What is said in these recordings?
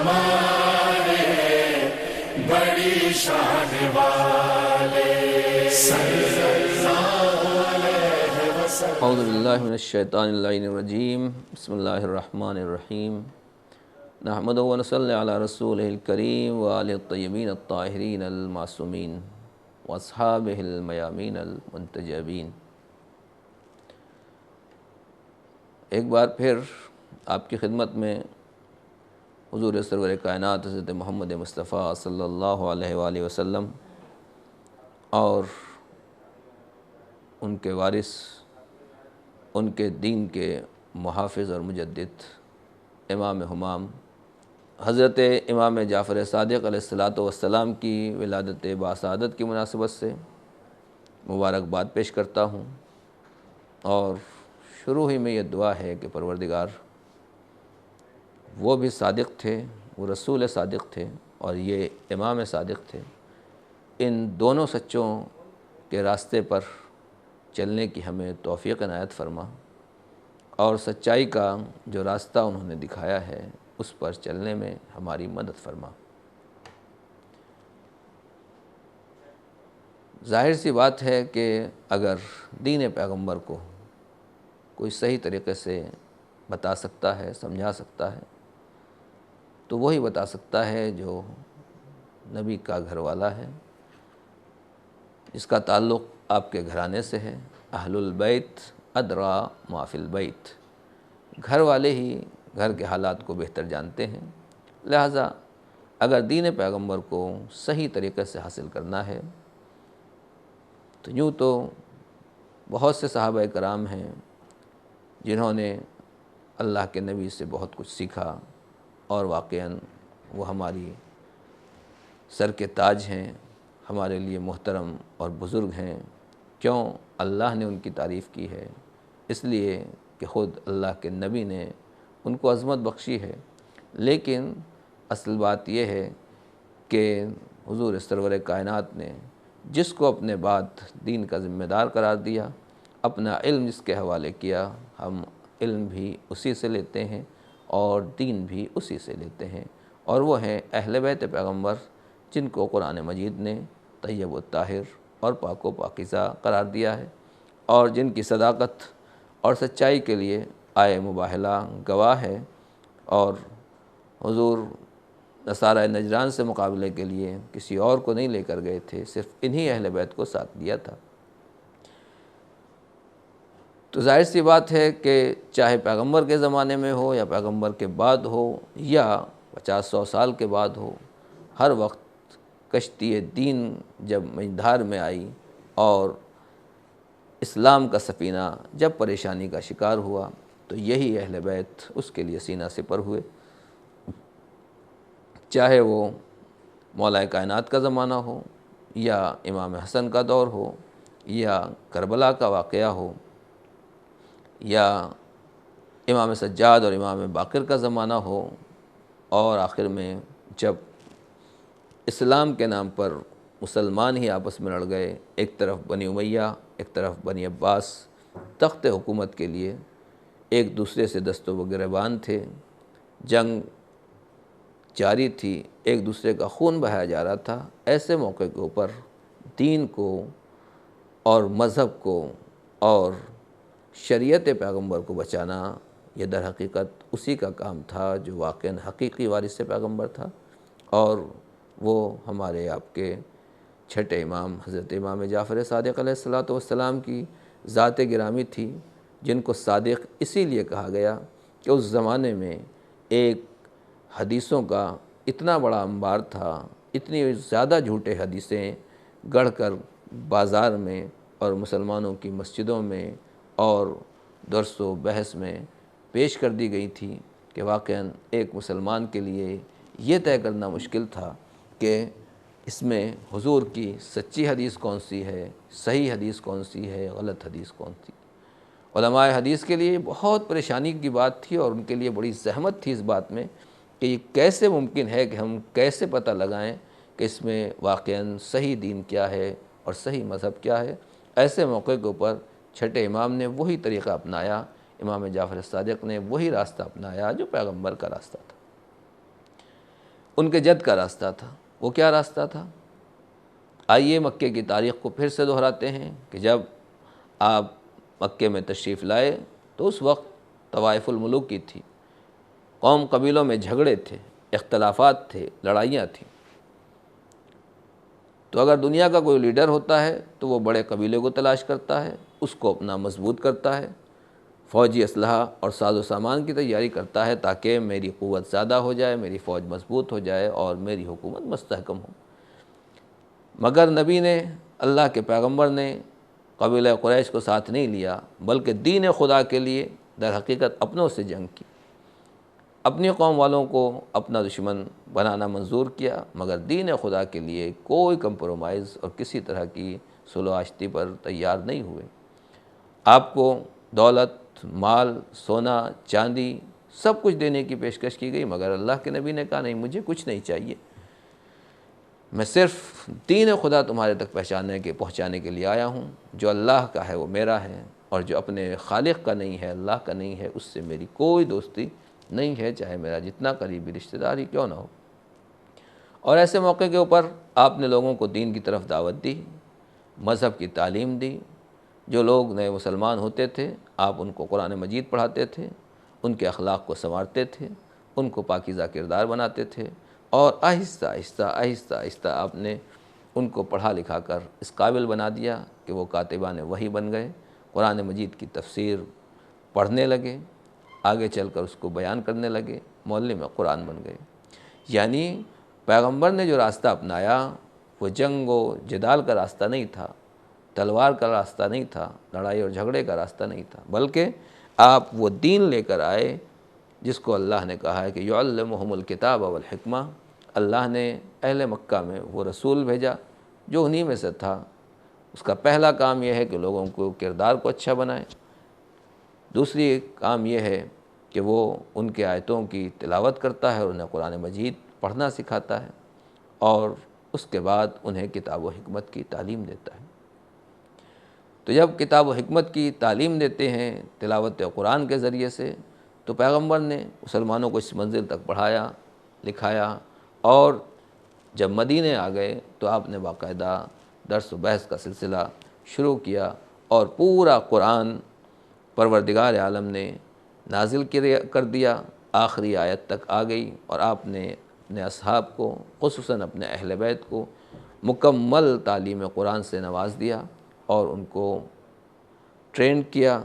ہمارے بڑی شان والے صلی اللہ علیہ وسلم۔ اعوذ باللہ من الشیطان اللعین الرجیم، بسم اللہ الرحمن الرحیم، نحمدہ و نصلی علی رسولہ الکریم وآلہ الطیبین الطاہرین المعصومین واصحابہ المیامین المنتجبین۔ ایک بار پھر آپ کی خدمت میں حضور سرور کائنات حضرت محمد مصطفیٰ صلی اللہ علیہ وآلہ وسلم اور ان کے وارث، ان کے دین کے محافظ اور مجدد امام ہمام حضرت امام جعفر صادق علیہ الصلاۃ والسلام کی ولادت باسعادت کی مناسبت سے مبارکباد پیش کرتا ہوں، اور شروع ہی میں یہ دعا ہے کہ پروردگار وہ بھی صادق تھے، وہ رسول صادق تھے اور یہ امام صادق تھے، ان دونوں سچوں کے راستے پر چلنے کی ہمیں توفیق عنایت فرما، اور سچائی کا جو راستہ انہوں نے دکھایا ہے اس پر چلنے میں ہماری مدد فرما۔ ظاہر سی بات ہے کہ اگر دین پیغمبر کو کوئی صحیح طریقے سے بتا سکتا ہے، سمجھا سکتا ہے، تو وہی بتا سکتا ہے جو نبی کا گھر والا ہے، جس کا تعلق آپ کے گھرانے سے ہے۔ اہل البیت ادری ما فی البیت، گھر والے ہی گھر کے حالات کو بہتر جانتے ہیں، لہٰذا اگر دین پیغمبر کو صحیح طریقے سے حاصل کرنا ہے تو یوں تو بہت سے صحابہ کرام ہیں جنہوں نے اللہ کے نبی سے بہت کچھ سیکھا، اور واقعاً وہ ہماری سر کے تاج ہیں، ہمارے لیے محترم اور بزرگ ہیں۔ کیوں؟ اللہ نے ان کی تعریف کی ہے، اس لیے کہ خود اللہ کے نبی نے ان کو عظمت بخشی ہے۔ لیکن اصل بات یہ ہے کہ حضور سرور کائنات نے جس کو اپنے بعد دین کا ذمہ دار قرار دیا، اپنا علم جس کے حوالے کیا، ہم علم بھی اسی سے لیتے ہیں اور دین بھی اسی سے لیتے ہیں، اور وہ ہیں اہل بیت پیغمبر، جن کو قرآن مجید نے طیب و طاہر اور پاک و پاکیزہ قرار دیا ہے، اور جن کی صداقت اور سچائی کے لیے آئے مباہلہ گواہ ہے، اور حضور نصارہ نجران سے مقابلے کے لیے کسی اور کو نہیں لے کر گئے تھے، صرف انہی اہل بیت کو ساتھ دیا تھا۔ تو ظاہر سی بات ہے کہ چاہے پیغمبر کے زمانے میں ہو یا پیغمبر کے بعد ہو یا 50-100 سال کے بعد ہو، ہر وقت کشتی دین جب مجدھار میں آئی اور اسلام کا سفینہ جب پریشانی کا شکار ہوا تو یہی اہل بیت اس کے لیے سینہ سپر ہوئے، چاہے وہ مولا کائنات کا زمانہ ہو یا امام حسن کا دور ہو یا کربلا کا واقعہ ہو یا امام سجاد اور امام باقر کا زمانہ ہو، اور آخر میں جب اسلام کے نام پر مسلمان ہی آپس میں لڑ گئے، ایک طرف بنی امیہ ایک طرف بنی عباس تخت حکومت کے لیے ایک دوسرے سے دست و گریبان تھے، جنگ جاری تھی، ایک دوسرے کا خون بہایا جا رہا تھا، ایسے موقع کے اوپر دین کو اور مذہب کو اور شریعت پیغمبر کو بچانا یہ در حقیقت اسی کا کام تھا جو واقعاً حقیقی وارث پیغمبر تھا، اور وہ ہمارے آپ کے چھٹے امام حضرت امام جعفر صادق علیہ الصلاۃ والسلام کی ذات گرامی تھی، جن کو صادق اسی لیے کہا گیا کہ اس زمانے میں ایک حدیثوں کا اتنا بڑا انبار تھا، اتنی زیادہ جھوٹے حدیثیں گڑھ کر بازار میں اور مسلمانوں کی مسجدوں میں اور درس و بحث میں پیش کر دی گئی تھی کہ واقعاً ایک مسلمان کے لیے یہ طے کرنا مشکل تھا کہ اس میں حضور کی سچی حدیث کون سی ہے، صحیح حدیث کون سی ہے، غلط حدیث کون سی۔ علماء حدیث کے لیے بہت پریشانی کی بات تھی، اور ان کے لیے بڑی زحمت تھی اس بات میں کہ یہ کیسے ممکن ہے کہ ہم کیسے پتہ لگائیں کہ اس میں واقعاً صحیح دین کیا ہے اور صحیح مذہب کیا ہے۔ ایسے موقع کے اوپر چھٹے امام نے وہی طریقہ اپنایا، امام جعفر صادق نے وہی راستہ اپنایا جو پیغمبر کا راستہ تھا۔ ان کے جد کا راستہ تھا۔ وہ کیا راستہ تھا؟ آئیے مکے کی تاریخ کو پھر سے دہراتے ہیں کہ جب آپ مکے میں تشریف لائے تو اس وقت طوائف الملوک کی تھی، قوم قبیلوں میں جھگڑے تھے، اختلافات تھے، لڑائیاں تھیں۔ تو اگر دنیا کا کوئی لیڈر ہوتا ہے تو وہ بڑے قبیلے کو تلاش کرتا ہے، اس کو اپنا مضبوط کرتا ہے، فوجی اسلحہ اور ساز و سامان کی تیاری کرتا ہے تاکہ میری قوت زیادہ ہو جائے، میری فوج مضبوط ہو جائے اور میری حکومت مستحکم ہو۔ مگر نبی نے، اللہ کے پیغمبر نے قبیلہ قریش کو ساتھ نہیں لیا، بلکہ دین خدا کے لیے در حقیقت اپنوں سے جنگ کی، اپنی قوم والوں کو اپنا دشمن بنانا منظور کیا، مگر دین خدا کے لیے کوئی کمپرومائز اور کسی طرح کی صلح آشتی پر تیار نہیں ہوئے۔ آپ کو دولت، مال، سونا، چاندی سب کچھ دینے کی پیشکش کی گئی، مگر اللہ کے نبی نے کہا نہیں، مجھے کچھ نہیں چاہیے، میں صرف دین خدا تمہارے تک پہنچانے کے لیے آیا ہوں۔ جو اللہ کا ہے وہ میرا ہے، اور جو اپنے خالق کا نہیں ہے، اللہ کا نہیں ہے، اس سے میری کوئی دوستی نہیں ہے، چاہے میرا جتنا قریبی رشتہ دار ہی کیوں نہ ہو۔ اور ایسے موقع کے اوپر آپ نے لوگوں کو دین کی طرف دعوت دی، مذہب کی تعلیم دی۔ جو لوگ نئے مسلمان ہوتے تھے آپ ان کو قرآن مجید پڑھاتے تھے، ان کے اخلاق کو سنوارتے تھے، ان کو پاکیزہ کردار بناتے تھے، اور آہستہ آہستہ آہستہ آہستہ آپ نے ان کو پڑھا لکھا کر اس قابل بنا دیا کہ وہ کاتبان وحی بن گئے، قرآن مجید کی تفسیر پڑھنے لگے، آگے چل کر اس کو بیان کرنے لگے، معلم قرآن بن گئے۔ یعنی پیغمبر نے جو راستہ اپنایا وہ جنگ و جدال کا راستہ نہیں تھا، تلوار کا راستہ نہیں تھا، لڑائی اور جھگڑے کا راستہ نہیں تھا، بلکہ آپ وہ دین لے کر آئے جس کو اللہ نے کہا ہے کہ یعلمہم الکتاب والحکمہ۔ اللہ نے اہل مکہ میں وہ رسول بھیجا جو انہی میں سے تھا۔ اس کا پہلا کام یہ ہے کہ لوگوں کو کردار کو اچھا بنائے، دوسری کام یہ ہے کہ وہ ان کے آیتوں کی تلاوت کرتا ہے اور انہیں قرآن مجید پڑھنا سکھاتا ہے، اور اس کے بعد انہیں کتاب و حکمت کی تعلیم دیتا ہے۔ تو جب کتاب و حکمت کی تعلیم دیتے ہیں تلاوت قرآن کے ذریعے سے، تو پیغمبر نے مسلمانوں کو اس منزل تک پڑھایا، لکھایا، اور جب مدینے آ گئے تو آپ نے باقاعدہ درس و بحث کا سلسلہ شروع کیا، اور پورا قرآن پروردگار عالم نے نازل کر دیا، آخری آیت تک آ گئی، اور آپ نے اپنے اصحاب کو، خصوصاً اپنے اہل بیت کو مکمل تعلیم قرآن سے نواز دیا، اور ان کو ٹرین کیا،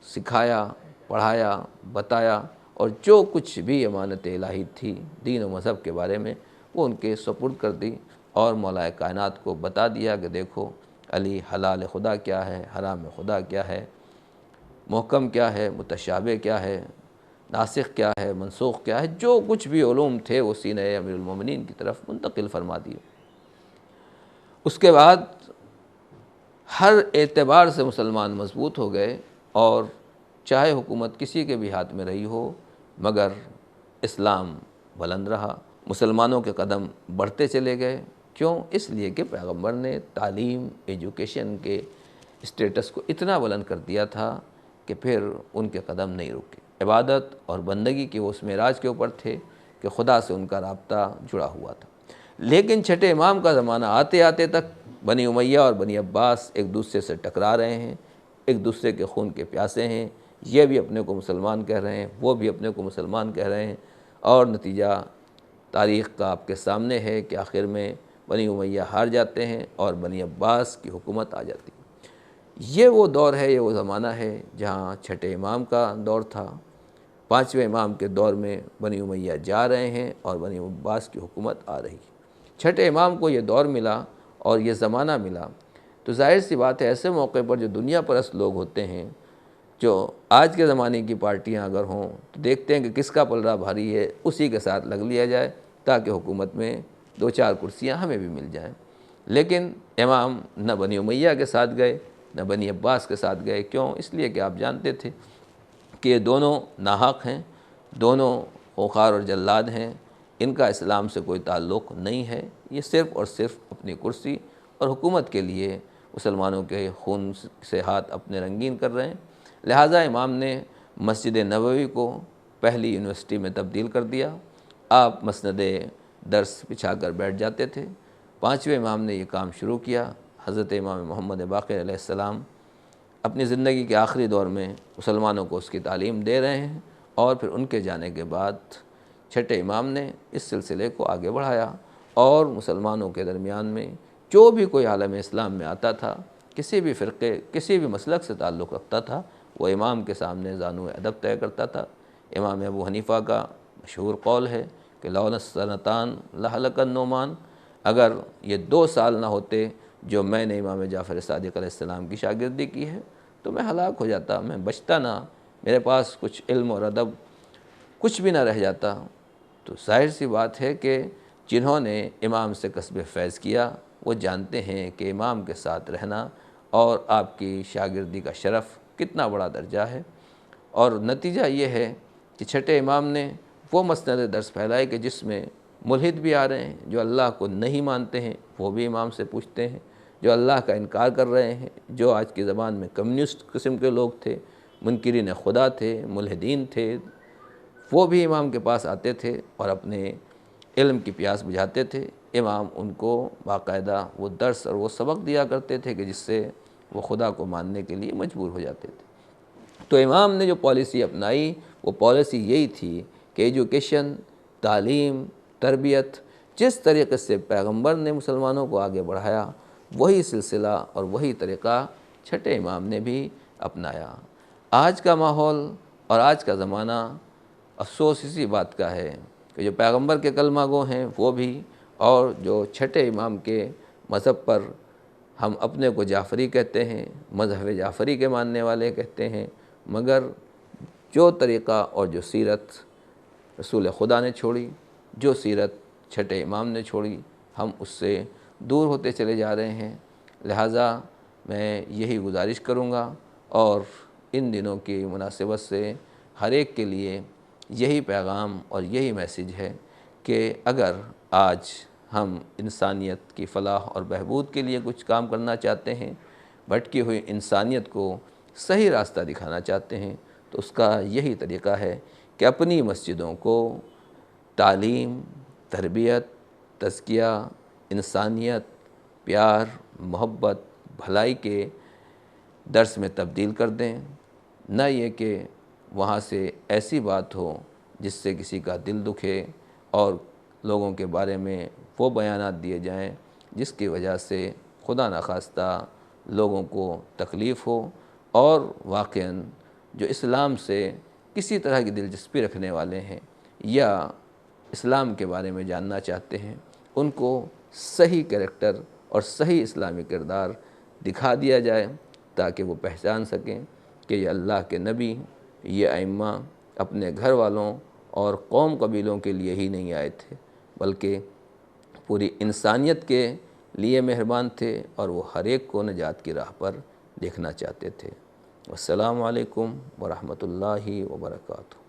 سکھایا، پڑھایا، بتایا، اور جو کچھ بھی امانت الہی تھی دین و مذہب کے بارے میں وہ ان کے سپرد کر دی، اور مولا کائنات کو بتا دیا کہ دیکھو علی، حلال خدا کیا ہے، حرام خدا کیا ہے، محکم کیا ہے، متشابہ کیا ہے، ناسخ کیا ہے، منسوخ کیا ہے، جو کچھ بھی علوم تھے وہ سینہ امیر المومنین کی طرف منتقل فرما دیے۔ اس کے بعد ہر اعتبار سے مسلمان مضبوط ہو گئے، اور چاہے حکومت کسی کے بھی ہاتھ میں رہی ہو مگر اسلام بلند رہا، مسلمانوں کے قدم بڑھتے چلے گئے۔ کیوں؟ اس لیے کہ پیغمبر نے تعلیم، ایجوکیشن کے اسٹیٹس کو اتنا بلند کر دیا تھا کہ پھر ان کے قدم نہیں رکے۔ عبادت اور بندگی کے وہ اس معراج کے اوپر تھے کہ خدا سے ان کا رابطہ جڑا ہوا تھا۔ لیکن چھٹے امام کا زمانہ آتے آتے تک بنی امیہ اور بنی عباس ایک دوسرے سے ٹکرا رہے ہیں، ایک دوسرے کے خون کے پیاسے ہیں، یہ بھی اپنے کو مسلمان کہہ رہے ہیں، وہ بھی اپنے کو مسلمان کہہ رہے ہیں، اور نتیجہ تاریخ کا آپ کے سامنے ہے کہ آخر میں بنی امیہ ہار جاتے ہیں اور بنی عباس کی حکومت آ جاتی ہے۔ یہ وہ دور ہے، یہ وہ زمانہ ہے جہاں چھٹے امام کا دور تھا، پانچویں امام کے دور میں بنی امیہ جا رہے ہیں اور بنی عباس کی حکومت آ رہی ہے۔ چھٹے امام کو یہ دور ملا اور یہ زمانہ ملا، تو ظاہر سی بات ہے ایسے موقع پر جو دنیا پرست لوگ ہوتے ہیں، جو آج کے زمانے کی پارٹیاں اگر ہوں تو دیکھتے ہیں کہ کس کا پلڑا بھاری ہے، اسی کے ساتھ لگ لیا جائے تاکہ حکومت میں دو چار کرسیاں ہمیں بھی مل جائیں۔ لیکن امام نہ بنی امیہ کے ساتھ گئے نہ بنی عباس کے ساتھ گئے۔ کیوں؟ اس لیے کہ آپ جانتے تھے کہ یہ دونوں ناحق ہیں، دونوں خوخار اور جلاد ہیں، ان کا اسلام سے کوئی تعلق نہیں ہے، یہ صرف اور صرف اپنی کرسی اور حکومت کے لیے مسلمانوں کے خون سے ہاتھ اپنے رنگین کر رہے ہیں۔ لہٰذا امام نے مسجد نبوی کو پہلی یونیورسٹی میں تبدیل کر دیا۔ آپ مسند درس بچھا کر بیٹھ جاتے تھے۔ 5ویں امام نے یہ کام شروع کیا۔ حضرت امام محمد باقر علیہ السلام اپنی زندگی کے آخری دور میں مسلمانوں کو اس کی تعلیم دے رہے ہیں، اور پھر ان کے جانے کے بعد 6 امام نے اس سلسلے کو آگے بڑھایا، اور مسلمانوں کے درمیان میں جو بھی کوئی عالم اسلام میں آتا تھا، کسی بھی فرقے، کسی بھی مسلک سے تعلق رکھتا تھا، وہ امام کے سامنے زانو ادب طے کرتا تھا۔ امام ابو حنیفہ کا مشہور قول ہے کہ لولا السنتان لہلک النعمان، اگر یہ 2 سال نہ ہوتے جو میں نے امام جعفر صادق علیہ السلام کی شاگردی کی ہے تو میں ہلاک ہو جاتا، میں بچتا نہ، میرے پاس کچھ علم اور ادب کچھ بھی نہ رہ جاتا۔ تو ظاہر سی بات ہے کہ جنہوں نے امام سے کسب فیض کیا وہ جانتے ہیں کہ امام کے ساتھ رہنا اور آپ کی شاگردی کا شرف کتنا بڑا درجہ ہے، اور نتیجہ یہ ہے کہ 6 امام نے وہ مسند درس پھیلائے کہ جس میں ملحد بھی آ رہے ہیں، جو اللہ کو نہیں مانتے ہیں وہ بھی امام سے پوچھتے ہیں، جو اللہ کا انکار کر رہے ہیں، جو آج کی زبان میں کمیونسٹ قسم کے لوگ تھے، منکرین خدا تھے، ملحدین تھے، وہ بھی امام کے پاس آتے تھے اور اپنے علم کی پیاس بجھاتے تھے۔ امام ان کو باقاعدہ وہ درس اور وہ سبق دیا کرتے تھے کہ جس سے وہ خدا کو ماننے کے لیے مجبور ہو جاتے تھے۔ تو امام نے جو پالیسی اپنائی وہ پالیسی یہی تھی کہ ایجوکیشن، تعلیم، تربیت، جس طریقے سے پیغمبر نے مسلمانوں کو آگے بڑھایا وہی سلسلہ اور وہی طریقہ 6 امام نے بھی اپنایا۔ آج کا ماحول اور آج کا زمانہ افسوس اسی بات کا ہے کہ جو پیغمبر کے کلمہ گو ہیں وہ بھی، اور جو 6 امام کے مذہب پر ہم اپنے کو جعفری کہتے ہیں، مذہب جعفری کے ماننے والے کہتے ہیں، مگر جو طریقہ اور جو سیرت رسول خدا نے چھوڑی، جو سیرت 6 امام نے چھوڑی، ہم اس سے دور ہوتے چلے جا رہے ہیں۔ لہٰذا میں یہی گزارش کروں گا، اور ان دنوں کی مناسبت سے ہر ایک کے لیے یہی پیغام اور یہی میسیج ہے کہ اگر آج ہم انسانیت کی فلاح اور بہبود کے لیے کچھ کام کرنا چاہتے ہیں، بھٹکی ہوئی انسانیت کو صحیح راستہ دکھانا چاہتے ہیں، تو اس کا یہی طریقہ ہے کہ اپنی مسجدوں کو تعلیم، تربیت، تزکیہ، انسانیت، پیار، محبت، بھلائی کے درس میں تبدیل کر دیں، نہ یہ کہ وہاں سے ایسی بات ہو جس سے کسی کا دل دکھے اور لوگوں کے بارے میں وہ بیانات دیے جائیں جس کی وجہ سے خدا نخواستہ لوگوں کو تکلیف ہو، اور واقعاً جو اسلام سے کسی طرح کی دلچسپی رکھنے والے ہیں یا اسلام کے بارے میں جاننا چاہتے ہیں ان کو صحیح کریکٹر اور صحیح اسلامی کردار دکھا دیا جائے، تاکہ وہ پہچان سکیں کہ یہ اللہ کے نبی، یہ ائمہ اپنے گھر والوں اور قوم قبیلوں کے لیے ہی نہیں آئے تھے، بلکہ پوری انسانیت کے لیے مہربان تھے، اور وہ ہر ایک کو نجات کی راہ پر دیکھنا چاہتے تھے۔ السلام علیکم ورحمۃ اللہ وبرکاتہ۔